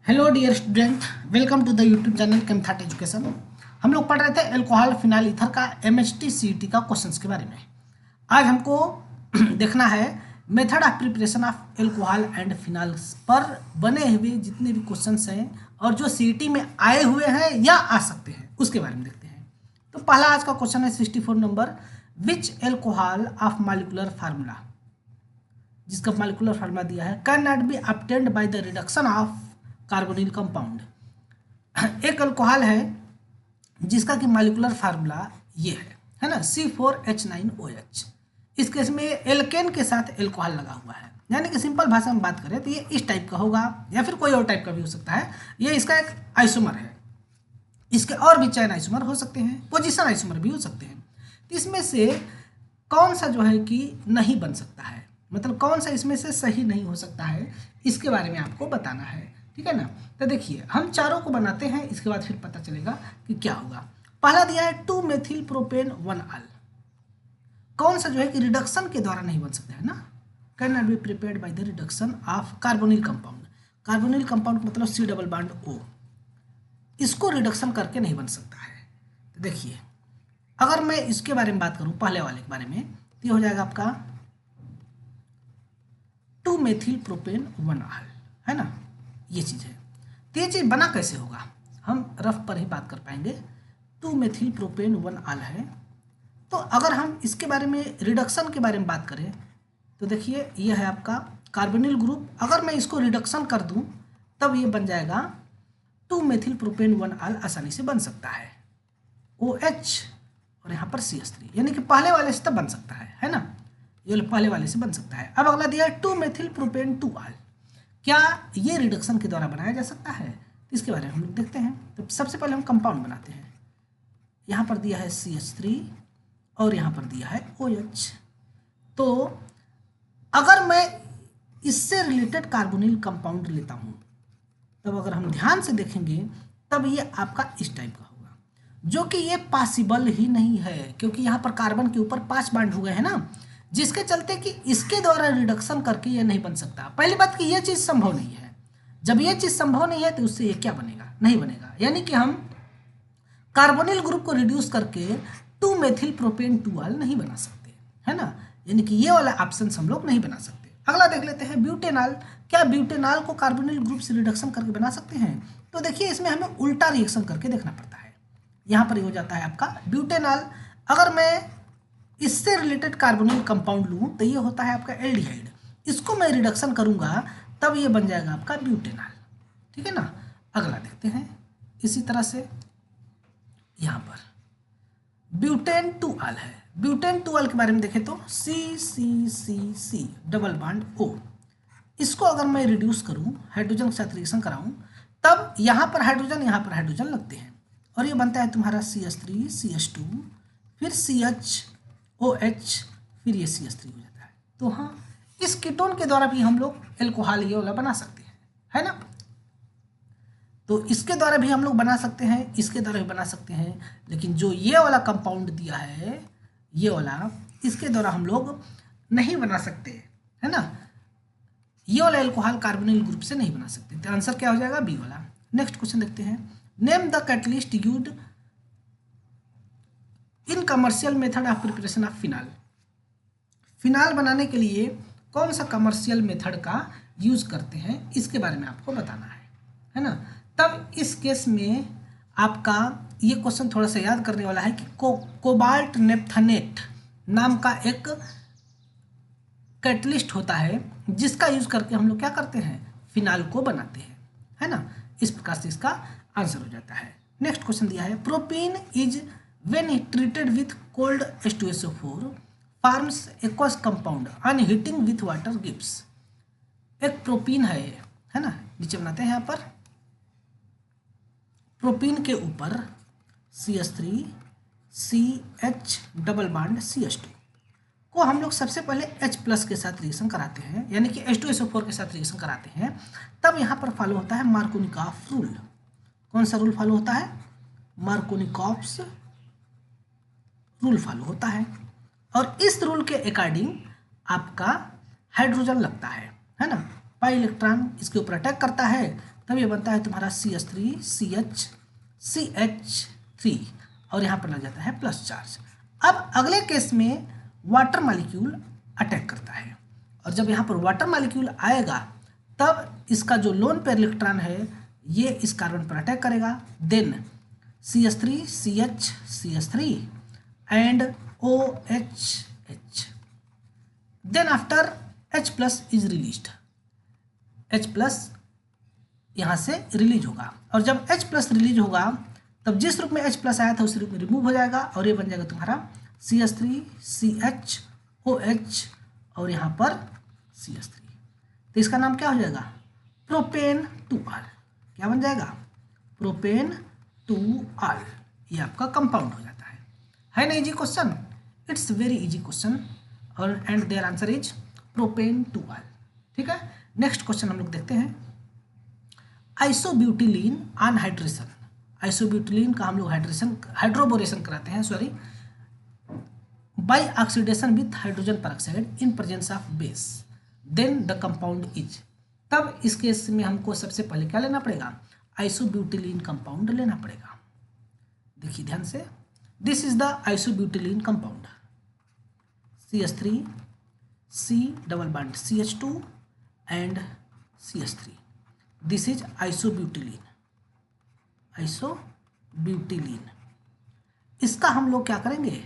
Hello dear student, welcome to the YouTube channel केमथाट education. हम लोग पढ़ रहे थे एल्कोहल फिनाइल ईथर का एमएचटी सीईटी का क्वेश्चंस के बारे में। आज हमको देखना है method of preparation of alcohol and phenyls पर बने हुए जितने भी क्वेश्चंस हैं और जो सीईटी में आए हुए हैं या आ सकते हैं उसके बारे में देखते हैं। तो पहला आज का क्वेश्चन है 64 number, which alcohol of molecular formula, जिसका मॉलिक्यूलर फार्मूला दिया है, can not be obtained by the reduction of carbonyl compound. एक अल्कोहल है जिसका कि मॉलिक्यूलर फार्मूला ये है ना, C4H9OH। इस केस में एल्केन के साथ एल्कोहल लगा हुआ है, यानी कि सिंपल भाषा में बात करें तो ये इस टाइप का होगा या फिर कोई और टाइप का भी हो सकता है। ये इसका एक आइसोमर है, इसके और भी चैन आइसोमर हो सकते हैं, पोजीशन आइसोमर भी हो सकते हैं। तो इसमें से कौन सा जो है कि नहीं बन सकता है, मतलब कौन सा इसमें से सही नहीं हो सकता है, इसके बारे में आपको बताना है, ठीक है ना। तो देखिए हम चारों को बनाते हैं, इसके बाद फिर पता चलेगा कि क्या होगा। पहला दिया है 2-मेथिल प्रोपेन 1-अल। कौन सा जो है कि रिडक्शन के द्वारा नहीं बन सकता है ना, can not be prepared by the reduction of carbonyl compound. Carbonyl compound मतलब C+O, इसको रिडक्शन करके नहीं बन सकता है। तो देखिए अगर मैं इसके बारे में बात करूं, पहले वाले के बारे में, तो ये हो जाएगा आपका 2-मेथिल प्रोपेन 1-अल, है ना, ये चीज़ है। तो ये चीज़ बना कैसे होगा, हम रफ पर ही बात कर पाएंगे। 2-मेथिल प्रोपेन 1-अल है, तो अगर हम इसके बारे में रिडक्शन के बारे में बात करें तो देखिए ये है आपका कार्बोनिल ग्रुप। अगर मैं इसको रिडक्शन कर दूं तब ये बन जाएगा 2-मेथिल प्रोपेन 1-अल, आसानी से बन सकता है OH और यहाँ पर CH3, यानी कि पहले वाले से तब बन सकता है ना, ये पहले वाले से बन सकता है। अब अगला दिया है 2-मेथिल प्रोपेन 2-अल। क्या ये रिडक्शन के द्वारा बनाया जा सकता है, तो इसके बारे में हम लोग देखते हैं। तो सबसे पहले हम कंपाउंड बनाते हैं। यहाँ पर दिया है CH3 और यहाँ पर दिया है OH। तो अगर मैं इससे रिलेटेड कार्बोनिल कंपाउंड लेता हूँ तब अगर हम ध्यान से देखेंगे तब ये आपका इस टाइप का होगा, जो कि ये पॉसिबल ही नहीं है, क्योंकि यहाँ पर कार्बन के ऊपर 5 बॉन्ड हो गए हैं ना, जिसके चलते कि इसके द्वारा रिडक्शन करके ये नहीं बन सकता। पहली बात कि ये चीज़ संभव नहीं है। जब ये चीज़ संभव नहीं है तो उससे ये क्या बनेगा, नहीं बनेगा। यानी कि हम कार्बोनिल ग्रुप को रिड्यूस करके 2-मेथिल प्रोपेन 2-अल नहीं बना सकते, है ना, यानी कि ये वाला ऑप्शन हम लोग नहीं बना सकते। अगला देख लेते हैं ब्यूटेनॉल। क्या ब्यूटेनॉल को कार्बोनिल ग्रुप से रिडक्शन करके बना सकते हैं, तो देखिए इसमें हमें उल्टा रिएक्शन करके देखना पड़ता है। यहाँ पर ये हो जाता है आपका ब्यूटेनॉल। अगर मैं इससे रिलेटेड कार्बोनिल कंपाउंड लूँ तो ये होता है आपका एल्डिहाइड। इसको मैं रिडक्शन करूँगा तब ये बन जाएगा आपका ब्यूटेनॉल, ठीक है ना। अगला देखते हैं इसी तरह से, यहाँ पर ब्यूटेन 2-अल है। ब्यूटेन 2-अल के बारे में देखें तो C डबल बॉन्ड O, इसको अगर मैं रिड्यूस करूँ, हाइड्रोजन के साथ रिएक्शन कराऊँ, तब यहाँ पर हाइड्रोजन लगते हैं और ये बनता है तुम्हारा CH3 CH2 फिर CHOH फिर ये CH3 हो जाता है। तो हाँ, इस कीटोन के द्वारा भी हम लोग एल्कोहल ये वाला बना सकते हैं, है ना। तो इसके द्वारा भी हम लोग बना सकते हैं, इसके द्वारा भी बना सकते हैं, लेकिन जो ये वाला कंपाउंड दिया है ये वाला, इसके द्वारा हम लोग नहीं बना सकते, है ना। ये वाला एल्कोहल कार्बोनिल ग्रुप से नहीं बना सकते। तो आंसर क्या हो जाएगा, बी वाला। नेक्स्ट क्वेश्चन देखते हैं, name the catalyst used in commercial method of preparation of phenol. Phenol बनाने के लिए कौन सा कमर्शियल मेथड का यूज करते हैं, इसके बारे में आपको बताना है ना। तब इस केस में आपका ये क्वेश्चन थोड़ा सा याद करने वाला है कि कोबाल्ट नेप्थनेट नाम का एक कैटलिस्ट होता है जिसका यूज करके हम लोग क्या करते हैं, फिनाल को बनाते हैं, है ना। इस प्रकार से इसका आंसर हो जाता है। नेक्स्ट क्वेश्चन दिया है, propene is when treated with cold H2SO4 forms aqueous compound on heating with water gives. एक प्रोपीन है ना, नीचे बनाते हैं यहाँ पर, प्रोपीन के ऊपर CH3 CH double bond CH2 को हम लोग सबसे पहले H+ के साथ रिएक्शन कराते हैं, यानी कि H2SO4 के साथ रिएक्शन कराते हैं। तब यहाँ पर फॉलो होता है मार्कोनिकॉफ रूल। कौन सा रूल फॉलो होता है, मार्कोनिकॉफ्स रूल फॉलो होता है, और इस रूल के अकॉर्डिंग आपका हाइड्रोजन लगता है ना। पाई इलेक्ट्रॉन इसके ऊपर अटैक करता है तब ये बनता है तुम्हारा CH3 और यहाँ पर लग जाता है प्लस चार्ज। अब अगले केस में वाटर मॉलिक्यूल अटैक करता है, और जब यहाँ पर वाटर मॉलिक्यूल आएगा तब इसका जो लोन पेयर इलेक्ट्रॉन है ये इस कार्बन पर अटैक करेगा, then CH3 CH and OH। Then after H plus is released, H plus यहाँ से रिलीज होगा, और जब H प्लस रिलीज होगा तब जिस रूप में H प्लस आया था उस रूप में रिमूव हो जाएगा और ये बन जाएगा तुम्हारा CH3 CHOH और यहाँ पर CH3। तो इसका नाम क्या हो जाएगा? प्रोपेन 2ऑल। क्या बन जाएगा? प्रोपेन 2ऑल। ये आपका कंपाउंड हो जाता है ना easy question? It's very easy question और and their answer is propane 2ऑल। ठीक है, नेक्स्ट क्वेश्चन हम लोग देखते हैं। आइसोब्यूटिलीन अनहाइड्रेशन। आइसोब्यूटिलीन का हम लोग हाइड्रोबोरेशन कराते हैं, sorry, by oxidation with hydrogen peroxide in presence of base, then the compound is. तब इस केस में हमको सबसे पहले क्या लेना पड़ेगा? आइसोब्यूटिलीन कंपाउंड लेना पड़ेगा। देखिए ध्यान से, this is the isobutylene compound, CH3 C double bond CH2 and CH3। This is isobutylene. Isobutylene इसका हम लोग क्या करेंगे?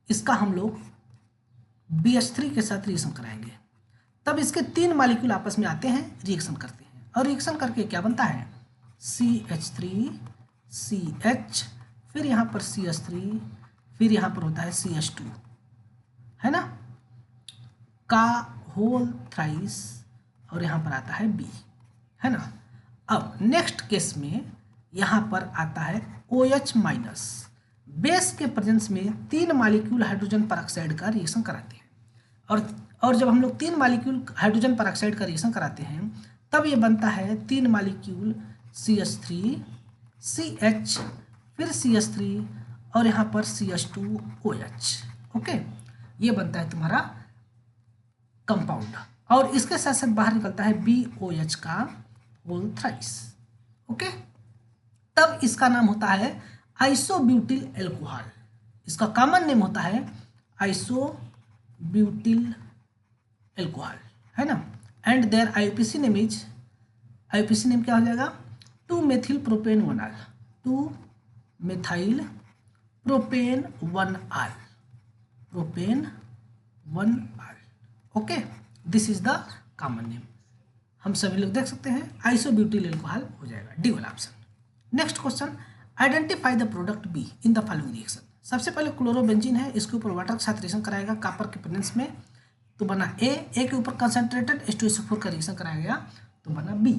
इसका हम लोग BH3 के साथ रिएक्शन कराएंगे, तब इसके 3 मॉलिक्यूल आपस में आते हैं, रिएक्शन करते हैं, और रिएक्शन करके क्या बनता है? CH3 CH, फिर यहाँ पर CH3, फिर यहाँ पर होता है CH2, है ना, का होल थ्राइस, और यहाँ पर आता है B, है ना। अब नेक्स्ट केस में यहाँ पर आता है OH माइनस। बेस के प्रेजेंस में 3 मॉलिक्यूल हाइड्रोजन पेरोक्साइड का रिएक्शन कराते हैं, और जब हम लोग 3 मॉलिक्यूल हाइड्रोजन पेरोक्साइड का रिएक्शन कराते हैं तब ये बनता है 3 मॉलिक्यूल CH3 CH, फिर CH3 और यहाँ पर CH2 OH। ओके, ये बनता है तुम्हारा कंपाउंड, और इसके साथ साथ बाहर निकलता है BOH का होल थ्राइस। ओके, तब इसका नाम होता है आइसोब्यूटिल एल्कोहल। इसका कॉमन नेम होता है आइसोब्यूटिल एल्कोहल, है ना। And their IUPAC name is, IUPAC name क्या हो जाएगा? 2-मेथिल प्रोपेन 1ऑल, 2-मेथिल प्रोपेन 1ऑल, प्रोपेन 1ऑल। Okay, this is the common name. हम सभी लोग देख सकते हैं आइसोब्यूटिल एल्कोहल हो जाएगा, डी वाला option. Next question, identify the product B in the following reaction. सबसे पहले क्लोरोबेंजीन है, इसके ऊपर वाटर के साथ रिएक्शन कराएगा कॉपर के प्रेजेंस में, तो बना A के ऊपर कंसंट्रेटेड H2SO4 का रिएक्शन कराया गया तो बना B।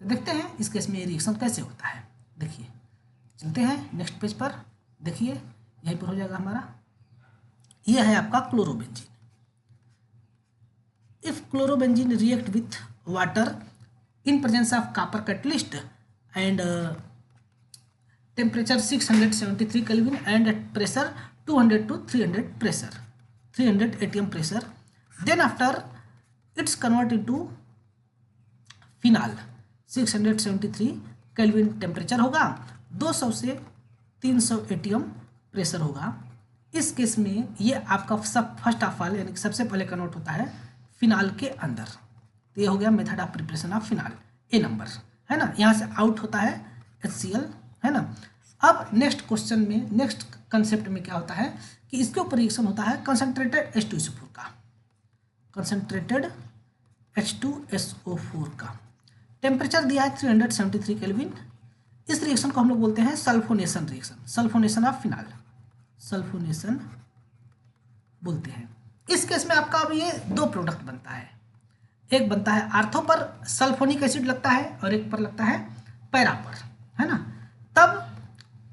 तो देखते हैं इस केस में ये रिएक्शन कैसे होता है। देखिए, चलते हैं नेक्स्ट पेज पर। देखिए यहीं पर हो जाएगा हमारा, ये है आपका chlorobenzene. If chlorobenzene react with water in presence of copper catalyst and temperature 673 kelvin and pressure 200 to 300 pressure, 300 ATM pressure, then after it's convert into phenol. 673 kelvin temperature होगा, 200 से 300 ATM प्रेशर होगा। इस केस में ये आपका सब first of all यानी कि सबसे पहले कन्वर्ट होता है फिनाल के अंदर। तो ये हो गया method of preparation of phenol, A number, है ना। यहाँ से आउट होता है HCl, है ना। अब नेक्स्ट क्वेश्चन में, नेक्स्ट कंसेप्ट में क्या होता है कि इसके ऊपर रिएक्शन होता है कंसंट्रेटेड H2SO4 का, कंसंट्रेटेड H2SO4 का। टेम्परेचर दिया है 373 केल्विन। इस रिएक्शन को हम लोग बोलते हैं sulphonation reaction, sulphonation of phenol, sulphonation बोलते हैं। इस केस में आपका अब ये 2 प्रोडक्ट बनता है, एक बनता है आर्थो पर सल्फोनिक एसिड लगता है और एक पर लगता है पैरा पर, है ना। तब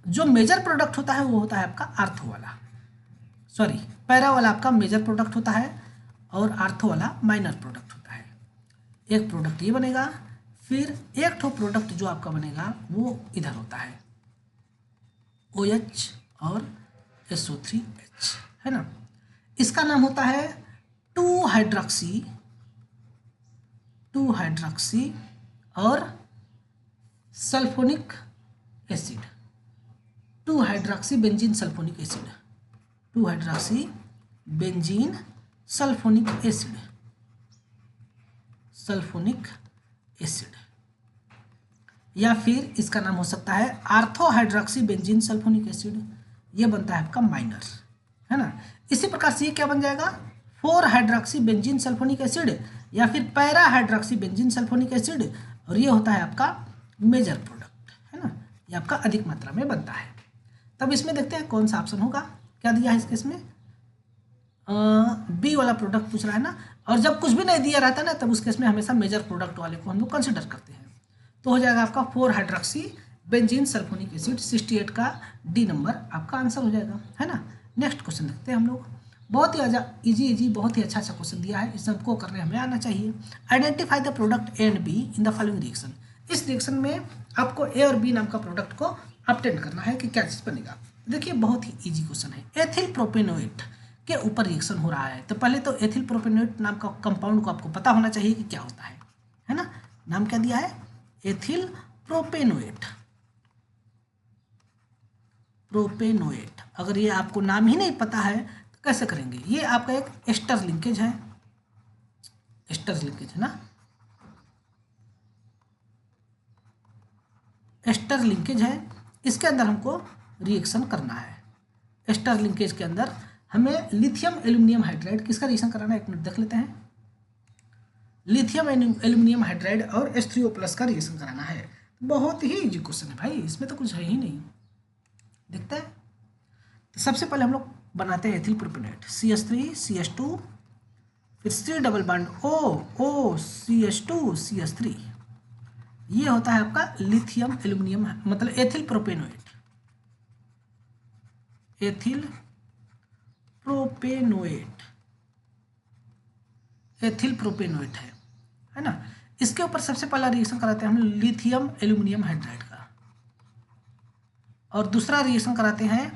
जो मेजर प्रोडक्ट होता है वो होता है आपका आर्थो वाला, सॉरी पैरा वाला आपका मेजर प्रोडक्ट होता है और आर्थो वाला माइनर प्रोडक्ट होता है। एक प्रोडक्ट ये बनेगा, फिर एक ठो प्रोडक्ट जो आपका बनेगा वो इधर होता है OH और SO3H, है ना। इसका नाम होता है 2 हाइड्रोक्सी और sulphonic acid, 2 hydroxy benzene sulphonic acid, 2 hydroxy benzene sulphonic acid, sulphonic acid. या फिर इसका नाम हो सकता है ortho hydroxy benzene sulphonic acid, ये बनता है आपका माइनर, है ना। इसी प्रकार से ये क्या बन जाएगा 4 हाइड्रोक्सी बेंजीन सल्फोनिक एसिड या फिर para hydroxy benzene sulphonic acid, और ये होता है आपका मेजर प्रोडक्ट, है ना, ये आपका अधिक मात्रा में बनता है। तब इसमें देखते हैं कौन सा ऑप्शन होगा, क्या दिया है इसके इसमें बी वाला प्रोडक्ट पूछ रहा है ना, और जब कुछ भी नहीं दिया रहता ना तब उस केस में हमेशा मेजर प्रोडक्ट वाले को हम लोग कंसिडर करते हैं। तो हो जाएगा आपका 4 हाइड्रोक्सी बेंजीन सल्फोनिक एसिड, 68 का डी नंबर आपका आंसर हो जाएगा, है ना। नेक्स्ट क्वेश्चन देखते हैं हम लोग, बहुत ही इजी बहुत ही अच्छा क्वेश्चन दिया है, इस सबको करने हमें आना चाहिए। Identify the product A and be in the following reaction, इस रिएक्शन में आपको ए और बी नाम का प्रोडक्ट को ऑब्टेन करना है कि क्या चीज़ बनेगा। देखिए बहुत ही इजी क्वेश्चन है, एथिल प्रोपेनोएट के ऊपर रिएक्शन हो रहा है, तो पहले तो एथिल प्रोपेनोएट नाम का कंपाउंड को आपको पता होना चाहिए कि क्या होता है ना। नाम क्या दिया है, एथिल प्रोपेनोएट, प्रोपेनोएट। अगर ये आपको नाम ही नहीं पता है तो कैसे करेंगे, ये आपका एक एस्टर लिंकेज है, एस्टर लिंकेज है ना, एस्टर लिंकेज है, इसके अंदर हमको रिएक्शन करना है। एस्टर लिंकेज के अंदर हमें लिथियम एल्यूमिनियम हाइड्राइड किसका रिएक्शन कराना है, एक मिनट देख लेते हैं। लिथियम एल्यूमिनियम हाइड्राइड और H3O+ का रिएक्शन कराना है। बहुत ही इजी क्वेश्चन है भाई, इसमें तो कुछ है ही नहीं। देखते हैं, तो सबसे पहले हम लोग बनाते हैं एथिल प्रोपेनोएट, CH3 CH2 फिर C double bond O CH2 CH3, ये होता है आपका लिथियम एल्यूमिनियम मतलब ethyl propanoate, ethyl propanoate, ethyl propanoate है ना। इसके ऊपर सबसे पहला रिएक्शन कराते हैं हम लिथियम एल्यूमिनियम हाइड्राइड का, और दूसरा रिएक्शन कराते हैं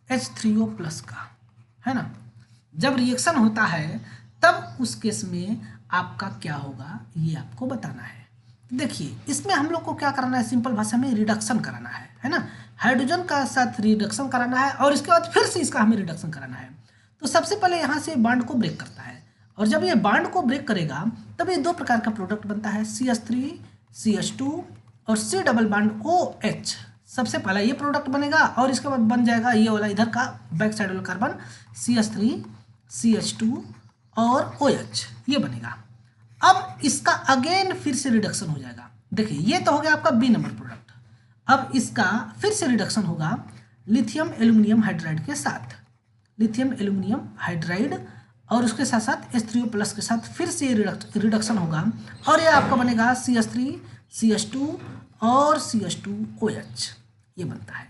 H3O+ का, है ना। जब रिएक्शन होता है तब उस केस में आपका क्या होगा ये आपको बताना है। देखिए इसमें हम लोग को क्या कराना है, सिंपल भाषा में रिडक्शन कराना है ना। हाइड्रोजन का साथ रिडक्शन कराना है और इसके बाद फिर से इसका हमें रिडक्शन कराना है। तो सबसे पहले यहाँ से बॉन्ड को ब्रेक करता है, और जब ये बॉन्ड को ब्रेक करेगा तब ये 2 प्रकार का प्रोडक्ट बनता है, CH3 CH2 और C डबल बॉन्ड OH। सबसे पहला ये प्रोडक्ट बनेगा और इसके बाद बन जाएगा ये वाला इधर का बैक साइड वाला कार्बन CH3 CH2 और OH, ये बनेगा। अब इसका अगेन फिर से रिडक्शन हो जाएगा। देखिए ये तो हो गया आपका बी नंबर प्रोडक्ट। अब इसका फिर से रिडक्शन होगा लिथियम एल्यूमिनियम हाइड्राइड के साथ, लिथियम एल्यूमिनियम हाइड्राइड और उसके साथ साथ H3O+ के साथ फिर से रिडक्शन होगा, और ये आपका बनेगा CH3 CH2 और CH2OH, ये बनता है।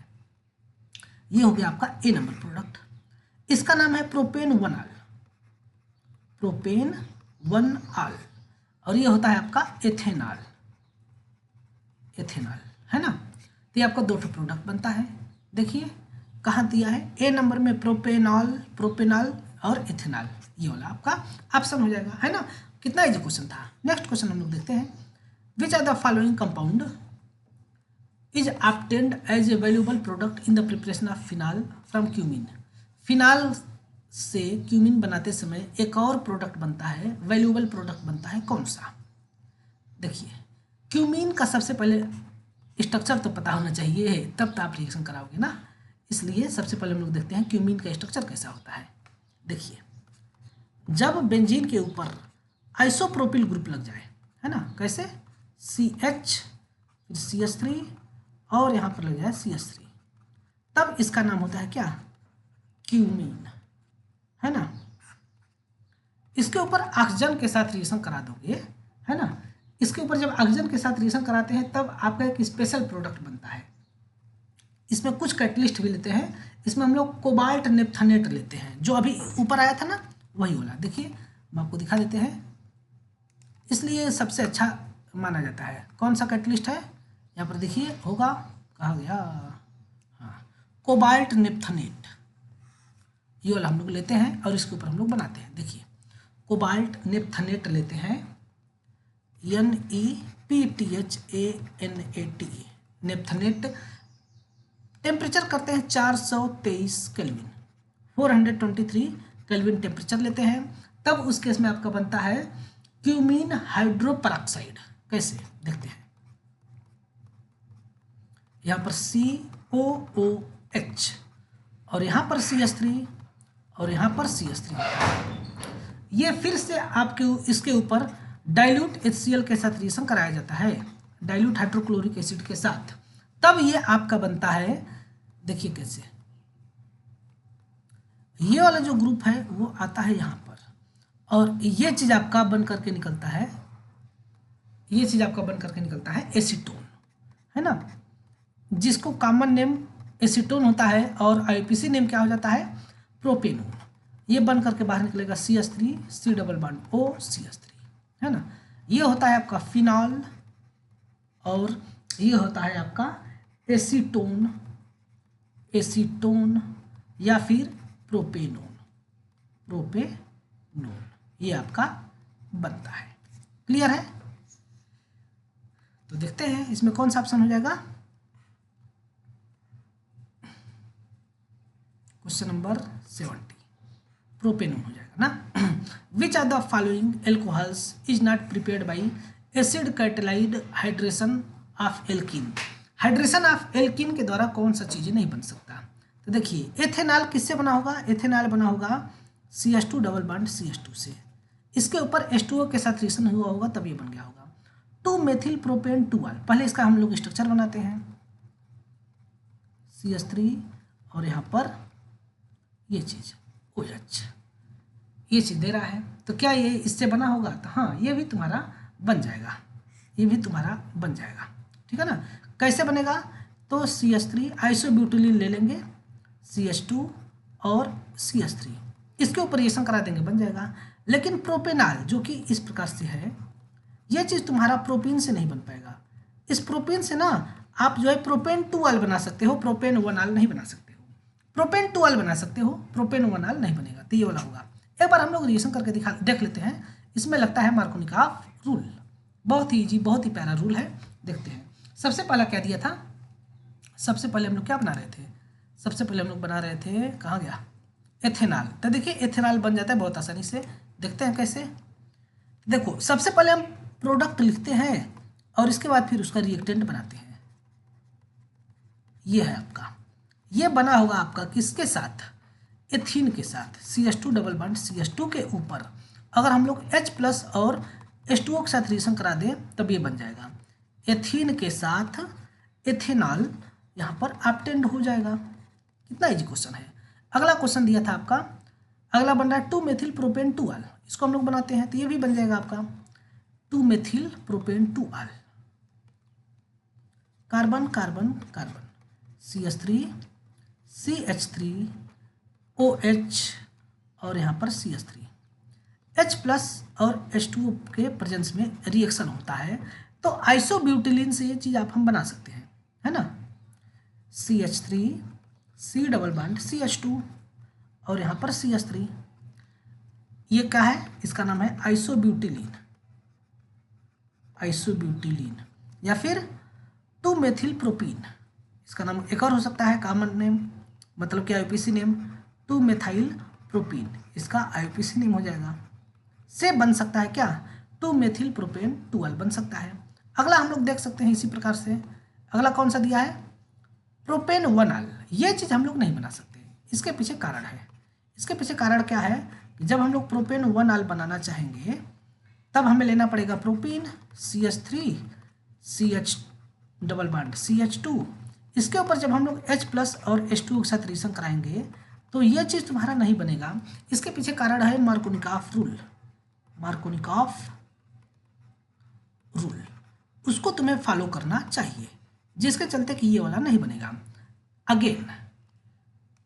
ये हो गया आपका ए नंबर प्रोडक्ट। इसका नाम है प्रोपेन 1 आल, प्रोपेन 1 आल, और ये होता है आपका एथेनॉल, एथेनॉल, है ना। तो ये आपका 2 प्रोडक्ट बनता है। देखिए कहाँ दिया है, ए नंबर में प्रोपेनॉल, प्रोपेनॉल और एथेनॉल, ये वाला आपका ऑप्शन हो जाएगा, है ना। कितना इजी क्वेश्चन था। नेक्स्ट क्वेश्चन हम लोग देखते हैं, which are the following compound is obtained as a valuable product in the preparation of phenol from cumene. Phenol से क्यूमिन बनाते समय एक और प्रोडक्ट बनता है, वैल्यूएबल प्रोडक्ट बनता है, कौन सा। देखिए क्यूमिन का सबसे पहले स्ट्रक्चर तो पता होना चाहिए, तब तो आप रिएक्शन कराओगे ना, इसलिए सबसे पहले हम लोग देखते हैं क्यूमिन का स्ट्रक्चर कैसा होता है। देखिए जब बेंजीन के ऊपर आइसोप्रोपिल ग्रुप लग जाए, है ना, कैसे CH फिर CH3 और यहाँ पर लग जाए CH3, तब इसका नाम होता है क्या, क्यूमीन, है ना। इसके ऊपर ऑक्सीजन के साथ रिएक्शन करा दोगे, है ना। इसके ऊपर जब ऑक्सीजन के साथ रिएक्शन कराते हैं तब आपका एक स्पेशल प्रोडक्ट बनता है। इसमें कुछ कैटलिस्ट भी लेते हैं, इसमें हम लोग कोबाल्ट नेप्थनेट लेते हैं, जो अभी ऊपर आया था ना वही वाला। देखिए हम आपको दिखा देते हैं, इसलिए सबसे अच्छा माना जाता है। कौन सा कैटलिस्ट है, यहाँ पर देखिए होगा, कहा गया, हाँ, कोबाल्ट नेप्थनेट, ये वाला हम लोग लेते हैं और इसके ऊपर हम लोग बनाते हैं। देखिए कोबाल्ट नेप्थनेट लेते हैं, NEPTHANAT, नेप्थनेट। टेम्परेचर करते हैं 423 केल्विन, 423 केल्विन टेम्परेचर लेते हैं। तब उस केस में आपका बनता है क्यूमीन हाइड्रोपरऑक्साइड। कैसे देखते हैं, यहाँ पर COOH और यहाँ पर CH3 और यहाँ पर CH3। ये फिर से आपके इसके ऊपर डाइल्यूट HCl के साथ रिएक्शन कराया जाता है, डाइल्यूट हाइड्रोक्लोरिक एसिड के साथ। तब ये आपका बनता है, देखिए कैसे, ये वाला जो ग्रुप है वो आता है यहाँ पर, और ये चीज आपका बन करके निकलता है, ये चीज आपका बन करके निकलता है एसीटोन, है ना, जिसको कॉमन नेम एसीटोन होता है और IUPAC नेम क्या हो जाता है, प्रोपेनोन। ये बन करके बाहर निकलेगा CH3 C double bond O CH3, है ना। ये होता है आपका फिनॉल और ये होता है आपका एसीटोन, एसीटोन या फिर प्रोपेनोन, प्रोपेनोन ये आपका बनता है। क्लियर है? तो देखते हैं इसमें कौन सा ऑप्शन हो जाएगा। क्वेश्चन नंबर 70 प्रोपेनोन हो जाएगा ना। Which are the following alcohols is not prepared by acid catalysed hydration of alkene. Hydration of alkene के द्वारा कौन सा चीज़ नहीं बन सकता। तो देखिए एथेनॉल किससे बना होगा, एथेनॉल बना होगा CH2 डबल बॉन्ड CH2 से, इसके ऊपर H2O के साथ रिएक्शन हुआ होगा तब ये बन गया होगा 2 मेथिल प्रोपेन 2 आल। पहले इसका हम लोग स्ट्रक्चर बनाते हैं, CH3 और यहाँ पर ये चीज़ OH, ये चीज़ दे रहा है। तो क्या ये इससे बना होगा, तो हाँ ये भी तुम्हारा बन जाएगा, ये भी तुम्हारा बन जाएगा, ठीक है ना। कैसे बनेगा, तो CH3 आइसोब्यूटिलीन ले लेंगे, CH2 और CH3 इसके ऊपर रिएक्शन करा देंगे, बन जाएगा। लेकिन प्रोपेनॉल जो कि इस प्रकार से है, ये चीज़ तुम्हारा प्रोपीन से नहीं बन पाएगा। इस प्रोपीन से ना आप जो है प्रोपेन 2 आल बना सकते हो, प्रोपेन 1 आल नहीं बना सकते हो। प्रोपेन 2 आल बना सकते हो, प्रोपेन 1 आल नहीं बनेगा, तो ये वाला होगा। एक बार हम लोग रिएक्शन करके देख लेते हैं। इसमें लगता है मार्कोनिकॉफ रूल, बहुत ही ईजी, बहुत ही प्यारा रूल है। देखते हैं सबसे पहला क्या दिया था, सबसे पहले हम लोग क्या बना रहे थे, सबसे पहले हम लोग बना रहे थे, कहाँ गया, एथेनॉल। तो देखिए एथेनॉल बन जाता है बहुत आसानी से, देखते हैं कैसे। देखो सबसे पहले हम प्रोडक्ट लिखते हैं और इसके बाद फिर उसका रिएक्टेंट बनाते हैं। ये है आपका, ये बना होगा आपका किसके साथ, एथीन के साथ, CH2 डबल बॉन्ड CH2 के ऊपर अगर हम लोग H+ और H2O के साथ रिएक्शन करा दें तब ये बन जाएगा एथीन के साथ एथेनॉल, यहाँ पर ऑब्टेन्ड हो जाएगा। कितना इजी क्वेश्चन है। अगला क्वेश्चन दिया था आपका, अगला बन रहा है 2 मेथिल प्रोपेन 2 आल, इसको हम लोग बनाते हैं तो ये भी बन जाएगा आपका 2 methyl propane 2 ol, carbon carbon carbon CH3 CH3 OH और यहाँ पर CH3, H+ और H2O के प्रेजेंस में रिएक्शन होता है तो आइसोब्यूटिलीन से ये चीज़ आप हम बना सकते हैं, है ना। CH3 C double bond CH2 और यहाँ पर CH3, ये क्या है, इसका नाम है आइसोब्यूटिलीन, आइसोब्यूटिलीन या फिर 2 मेथिल प्रोपीन, इसका नाम एक और हो सकता है कॉमन नेम, मतलब कि IUPAC नेम 2 मेथाइल प्रोपीन, इसका IUPAC नेम हो जाएगा। से बन सकता है क्या, 2 मेथिल प्रोपेन 2 आल बन सकता है। अगला हम लोग देख सकते हैं इसी प्रकार से, अगला कौन सा दिया है, प्रोपेन 1 आल। ये चीज़ हम लोग नहीं बना सकते, इसके पीछे कारण है। इसके पीछे कारण क्या है कि जब हम लोग प्रोपेन 1 आल बनाना चाहेंगे तब हमें लेना पड़ेगा propene CH3 CH double bond CH2, इसके ऊपर जब हम लोग H+ और H2O के साथ रिएक्शन कराएंगे तो यह चीज़ तुम्हारा नहीं बनेगा। इसके पीछे कारण है मार्कोनिकॉफ रूल, मार्कोनिकॉफ रूल, उसको तुम्हें फॉलो करना चाहिए, जिसके चलते कि ये वाला नहीं बनेगा। अगेन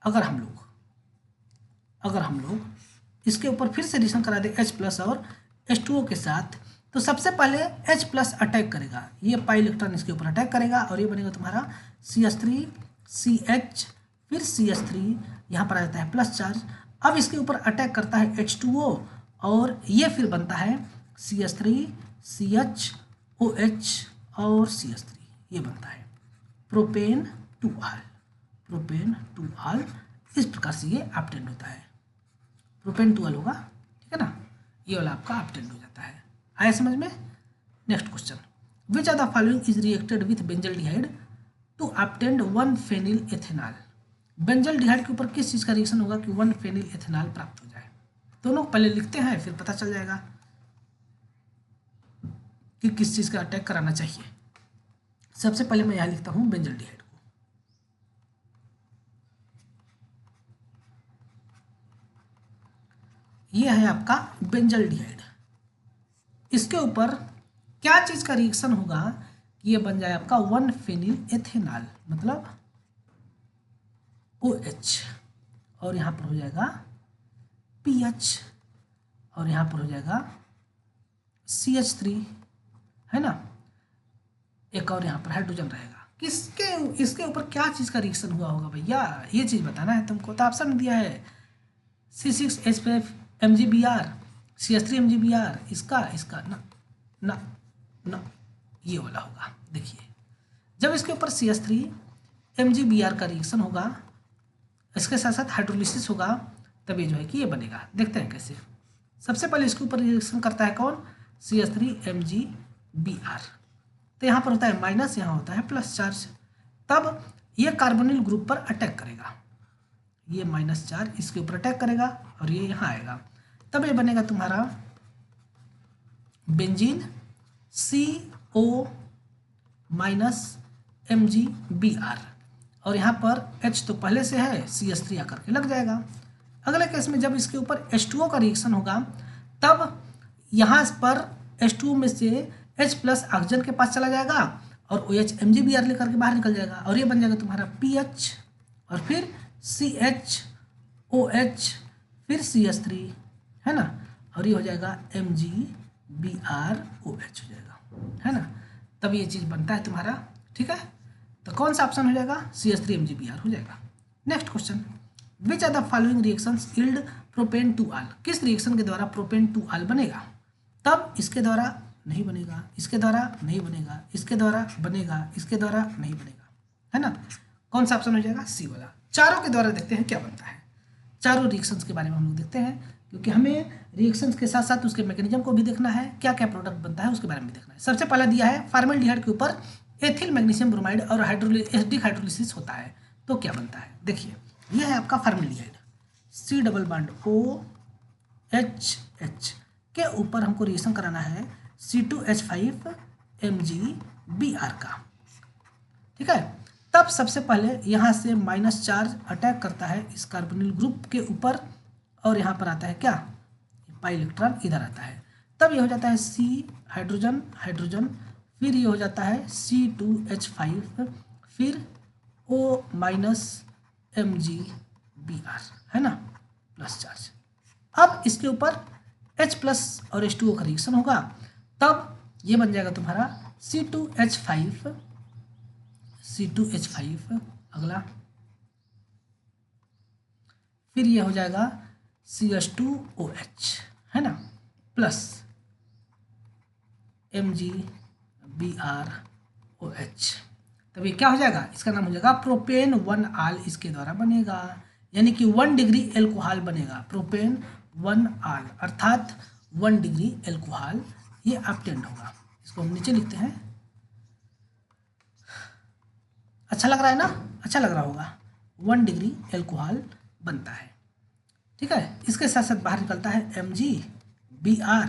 अगर हम लोग इसके ऊपर फिर से रिएक्शन करा दें H+ और H2O के साथ, तो सबसे पहले H+ अटैक करेगा, ये पाई इलेक्ट्रॉन इसके ऊपर अटैक करेगा और ये बनेगा तुम्हारा CH3 CH फिर CH3, यहाँ पर आ जाता है प्लस चार्ज। अब इसके ऊपर अटैक करता है H2O और ये फिर बनता है CH3 CH OH और CH3, ये बनता है। प्रोपेन टू आल, प्रोपेन टू आल, इस प्रकार से ये ऑब्टेंड होता है, प्रोपेन टू आल होगा, ठीक है ना, ये वाला आपका ऑब्टेंड हो जाता है। आया समझ में? Next question, which are the following is reacted with benzaldehyde to obtained 1 phenyl ethanol. Benzaldehyde के ऊपर किस चीज़ का रिएक्शन होगा कि 1 फेनिल एथेनॉल प्राप्त हो जाए। दोनों पहले लिखते हैं, फिर पता चल जाएगा कि किस चीज़ का अटैक कराना चाहिए। सबसे पहले मैं यहाँ लिखता हूँ बेंजल्डिहाइड को, ये है आपका बेंजल्डिहाइड। इसके ऊपर क्या चीज़ का रिएक्शन होगा कि ये बन जाए आपका 1 फेनिल एथेनॉल, मतलब OH, और यहाँ पर हो जाएगा PH, और यहाँ पर हो जाएगा CH3, है ना, एक और यहाँ पर हाइड्रोजन रहेगा। किसके इसके ऊपर क्या चीज़ का रिएक्शन हुआ होगा भैया, ये चीज़ बताना है तुमको। तो ऑप्शन दिया है C6H5 MgBr, CH3 MgBr, इसका ना ना ना, ये वाला होगा। देखिए जब इसके ऊपर CH3 MgBr का रिएक्शन होगा, इसके साथ साथ हाइड्रोलिसिस होगा, तब ये जो है कि ये बनेगा। देखते हैं कैसे। सबसे पहले इसके ऊपर रिएक्शन करता है कौन, CH3 MgBr, तो यहाँ पर होता है माइनस, यहाँ होता है प्लस चार्ज, तब ये कार्बोनिल ग्रुप पर अटैक करेगा, ये माइनस चार्ज इसके ऊपर अटैक करेगा और ये यहाँ आएगा, तब ये बनेगा तुम्हारा बेंजीन CO माइनस MgBr, और यहाँ पर H तो पहले से है, CH3 आकर के लग जाएगा। अगले केस में जब इसके ऊपर H2O का रिएक्शन होगा, तब यहाँ पर H2O में से H प्लस ऑक्सीजन के पास चला जाएगा और OH MgBr लेकर के बाहर निकल जाएगा, और ये बन जाएगा तुम्हारा PH, और फिर CHOH, फिर CH3, है ना, और ये हो जाएगा MgBrOH हो जाएगा, है ना, तब ये चीज़ बनता है तुम्हारा। ठीक है, तो कौन सा ऑप्शन हो जाएगा, CH3 MgBr हो जाएगा। Next question, which are the following reactions yield propane two ol. किस रिएक्शन के द्वारा प्रोपेन टू आल बनेगा, तब इसके द्वारा नहीं बनेगा, इसके द्वारा नहीं बनेगा, इसके द्वारा बनेगा, इसके द्वारा नहीं बनेगा, है ना, कौन सा ऑप्शन हो जाएगा, सी वाला। चारों के द्वारा देखते हैं क्या बनता है, चारों रिएक्शंस के बारे में हम लोग देखते हैं, क्योंकि हमें रिएक्शंस के साथ साथ उसके मैकेनिज्म को भी देखना है, क्या क्या प्रोडक्ट बनता है उसके बारे में देखना है। सबसे पहला दिया है फॉर्मल्डिहाइड के ऊपर एथिल मैग्नीशियम ब्रोमाइड और एसिडिक हाइड्रोलिसिस होता है, तो क्या बनता है। देखिए यह है आपका formaldehyde, C double bond OHH के ऊपर हमको रिएक्शन कराना है C2H5 MgBr का। ठीक है, तब सबसे पहले यहाँ से माइनस चार्ज अटैक करता है इस कार्बोनिल ग्रुप के ऊपर, और यहाँ पर आता है क्या, पाई इलेक्ट्रॉन इधर आता है, तब ये हो जाता है C हाइड्रोजन हाइड्रोजन, फिर ये हो जाता है C2H5, फिर O माइनस MgBr, है ना, प्लस चार्ज। अब इसके ऊपर H प्लस और H2O का रिएक्शन होगा, तब ये बन जाएगा तुम्हारा C2H5, अगला, फिर ये हो जाएगा CH2OH, है ना, प्लस MgBrOH, तब ये क्या हो जाएगा, इसका नाम हो जाएगा प्रोपेन 1 आल, इसके द्वारा बनेगा, यानी कि 1 डिग्री एल्कोहल बनेगा, प्रोपेन 1 आल अर्थात 1 डिग्री एल्कोहल ये ऑब्टेन्ड होगा। इसको हम नीचे लिखते हैं, अच्छा लग रहा है ना, अच्छा लग रहा होगा, 1 डिग्री एल्कोहल बनता है। ठीक है, इसके साथ साथ बाहर निकलता है MgBrOH।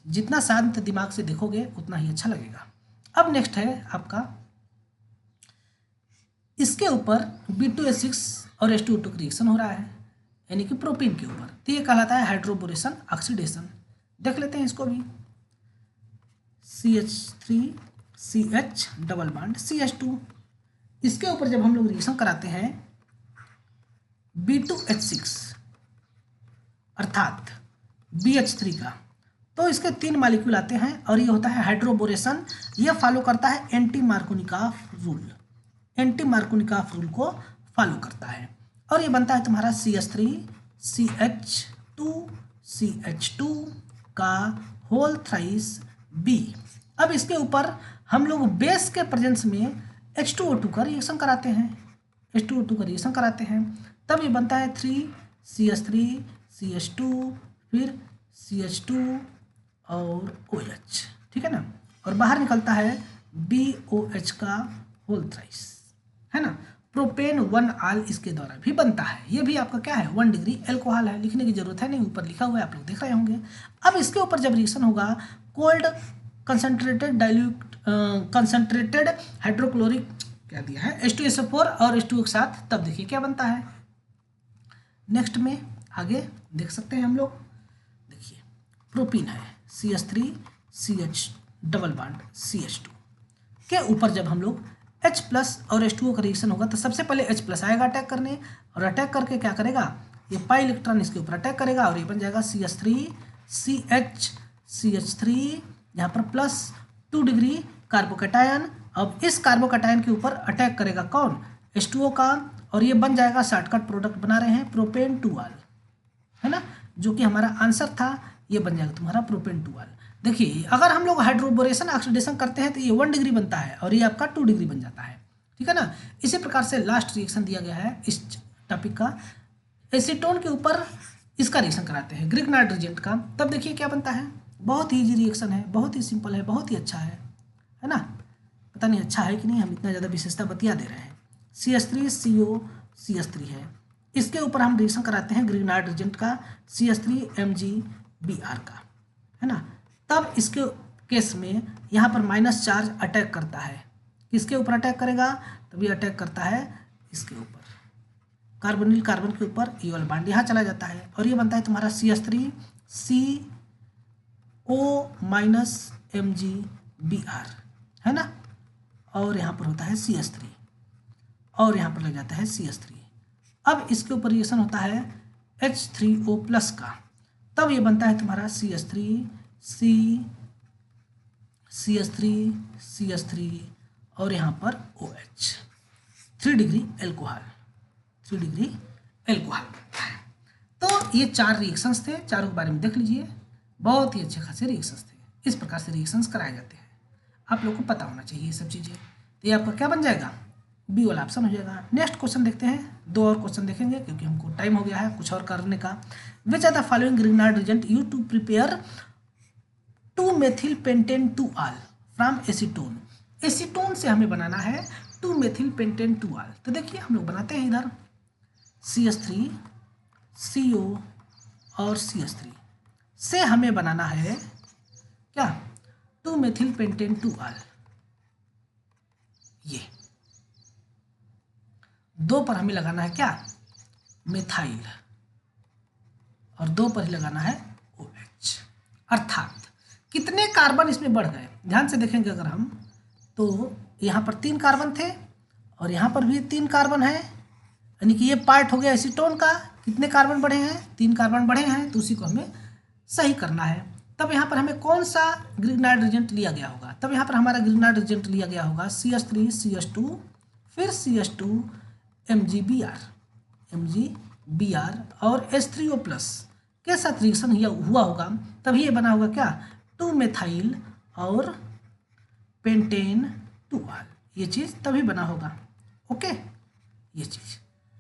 जितना शांत दिमाग से देखोगे उतना ही अच्छा लगेगा। अब नेक्स्ट है आपका, इसके ऊपर B2H6 और H2O2 रिएक्शन हो रहा है, यानी कि प्रोपीन के ऊपर, तो ये कहलाता है हाइड्रोबोरेशन ऑक्सीडेशन। देख लेते हैं इसको भी, CH3 CH double bond CH2, इसके ऊपर जब हम लोग रिएक्शन कराते हैं B2H6 अर्थात BH3 का, तो इसके 3 मॉलिक्यूल आते हैं और ये होता है हाइड्रोबोरेशन। ये फॉलो करता है anti Markovnikov rule, anti Markovnikov rule को फॉलो करता है, और ये बनता है तुम्हारा CH3 CH2 का होल थ्राइस B। अब इसके ऊपर हम लोग बेस के प्रेजेंस में H2O2 का रिएक्शन कराते हैं, H2O2 का रिएक्शन कराते हैं, तब ये बनता है 3CH3 CH2 फिर CH2 और OH, ठीक है ना, और बाहर निकलता है BOH का होल थ्राइस, है ना। प्रोपेन 1 आल इसके द्वारा भी बनता है, ये भी आपका क्या है 1 डिग्री एल्कोहल है, लिखने की जरूरत है नहीं, ऊपर लिखा हुआ है आप लोग देख रहे होंगे। अब इसके ऊपर जब रिएक्शन होगा कोल्ड कंसंट्रेटेड हाइड्रोक्लोरिक क्या दिया है H2SO4 और H2O के साथ, तब देखिए क्या बनता है। नेक्स्ट में आगे देख सकते हैं हम लोग, देखिए प्रोपीन है CH3 CH double bond CH2 के ऊपर जब हम लोग H प्लस और H2O का रिएक्शन होगा तो सबसे पहले H प्लस आएगा अटैक करने, और अटैक करके क्या करेगा, ये पाई इलेक्ट्रॉन इसके ऊपर अटैक करेगा और ये बन जाएगा CH3 यहाँ पर प्लस 2 डिग्री कार्बोकैटायन। अब इस कार्बोकैटायन के ऊपर अटैक करेगा कौन, H2O का, और ये बन जाएगा शॉर्टकट प्रोडक्ट बना रहे हैं प्रोपेन 2 आल, है ना, जो कि हमारा आंसर था, ये बन जाएगा तुम्हारा प्रोपेन 2 आल। देखिए अगर हम लोग हाइड्रोबोरेशन ऑक्सीडेशन करते हैं तो ये 1 डिग्री बनता है और ये आपका 2 डिग्री बन जाता है, ठीक है ना। इसी प्रकार से लास्ट रिएक्शन दिया गया है इस टॉपिक का, एसीटोन के ऊपर इसका रिएक्शन कराते हैं ग्रिग्नार्ड रिएजेंट का, तब देखिए क्या बनता है। बहुत ही ईजी रिएक्शन है, बहुत ही सिंपल है, बहुत ही अच्छा है ना। पता नहीं अच्छा है कि नहीं, हम इतना ज़्यादा विशेषता बतिया दे रहे हैं। CH3CO CH3 है, इसके ऊपर हम रिएक्शन कराते हैं ग्रिग्नार्ड रिएजेंट का CH3MgBr का, है ना। तब इसके केस में यहाँ पर माइनस चार्ज अटैक करता है, किसके ऊपर अटैक करेगा, तब ये अटैक करता है इसके ऊपर कार्बोनिल कार्बन के ऊपर, ये वाला बॉन्ड यहाँ चला जाता है और ये बनता है तुम्हारा CH3CO-MgBr, है ना, और यहाँ पर होता है CH3 और यहाँ पर लग जाता है CH3। अब इसके ऊपर रिएक्शन होता है H3O प्लस का, तब ये बनता है तुम्हारा CH3 और यहाँ पर OH, 3 डिग्री एल्कोहल बनता है। तो ये 4 रिएक्शंस थे, चारों के बारे में देख लीजिए, बहुत ही अच्छे खासे रिएक्शंस थे। इस प्रकार से रिएक्शंस कराए जाते हैं, आप लोग को पता होना चाहिए ये सब चीज़ें। तो ये आपका क्या बन जाएगा, बी वाला ऑप्शन हो जाएगा। नेक्स्ट क्वेश्चन देखते हैं, 2 और क्वेश्चन देखेंगे क्योंकि हमको टाइम हो गया है कुछ और करने का। Which are the following Grignard reagent used to prepare 2-मेथिल pentane 2 ol from acetone. Acetone से हमें बनाना है 2-मेथिल पेंटेन 2 आल। तो देखिए हम लोग बनाते हैं इधर CH3 CO और CH3 से हमें बनाना है क्या 2-मेथिल पेंटेन 2 आल। ये 2 पर हमें लगाना है क्या मेथाइल और 2 पर ही लगाना है OH, अर्थात कितने कार्बन इसमें बढ़ गए, ध्यान से देखेंगे अगर हम तो यहाँ पर 3 कार्बन थे और यहाँ पर भी 3 कार्बन है, यानी कि ये पार्ट हो गया एसीटोन का। कितने कार्बन बढ़े हैं, 3 कार्बन बढ़े हैं, तो उसी को हमें सही करना है। तब यहाँ पर हमें कौन सा ग्रिग्नार्ड रिएजेंट लिया गया होगा, तब यहाँ पर हमारा ग्रिग्नार्ड रिएजेंट लिया गया होगा CH3 CH2 फिर CH2 MgBr और H3O प्लस के साथ रिएक्शन हुआ होगा, तभी ये बना होगा क्या 2-मेथाइल और पेंटेन 2 आल, ये चीज़ तभी बना होगा। ओके, ये चीज़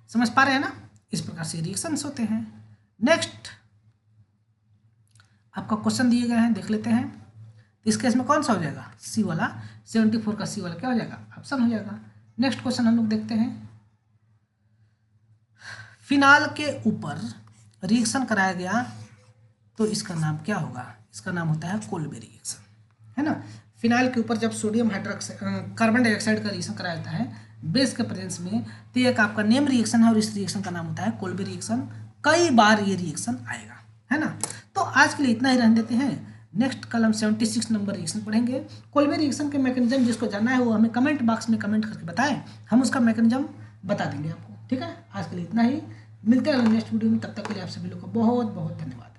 समझ पा रहे हैं ना, इस प्रकार से रिएक्शंस होते हैं। नेक्स्ट आपका क्वेश्चन दिए गए हैं, देख लेते हैं। तो इस केस में कौन सा हो जाएगा, सी वाला, 74 का सी वाला क्या हो जाएगा, ऑप्शन हो जाएगा। नेक्स्ट क्वेश्चन हम लोग देखते हैं। फिनाल के ऊपर रिएक्शन कराया गया तो इसका नाम क्या होगा, इसका नाम होता है कोल्बे रिएक्शन, है ना। फिनाइल के ऊपर जब सोडियम कार्बन डाइऑक्साइड का रिएक्शन कराया जाता है बेस के प्रेजेंस में, तो एक आपका नेम रिएक्शन है और इस रिएक्शन का नाम होता है कोल्बे रिएक्शन। कई बार ये रिएक्शन आएगा, है ना। तो आज के लिए इतना ही रहने देते हैं, नेक्स्ट कल हम 76 नंबर रिएक्शन पढ़ेंगे। कोल्बे रिएक्शन के मैकेनिज्म जिसको जानना है वो हमें कमेंट बॉक्स में कमेंट करके बताएं, हम उसका मैकेनिज्म बता देंगे आपको, ठीक है। आज के लिए इतना ही, मिलते हैं नेक्स्ट वीडियो में, तब तक के लिए आप सभी लोग को बहुत बहुत धन्यवाद।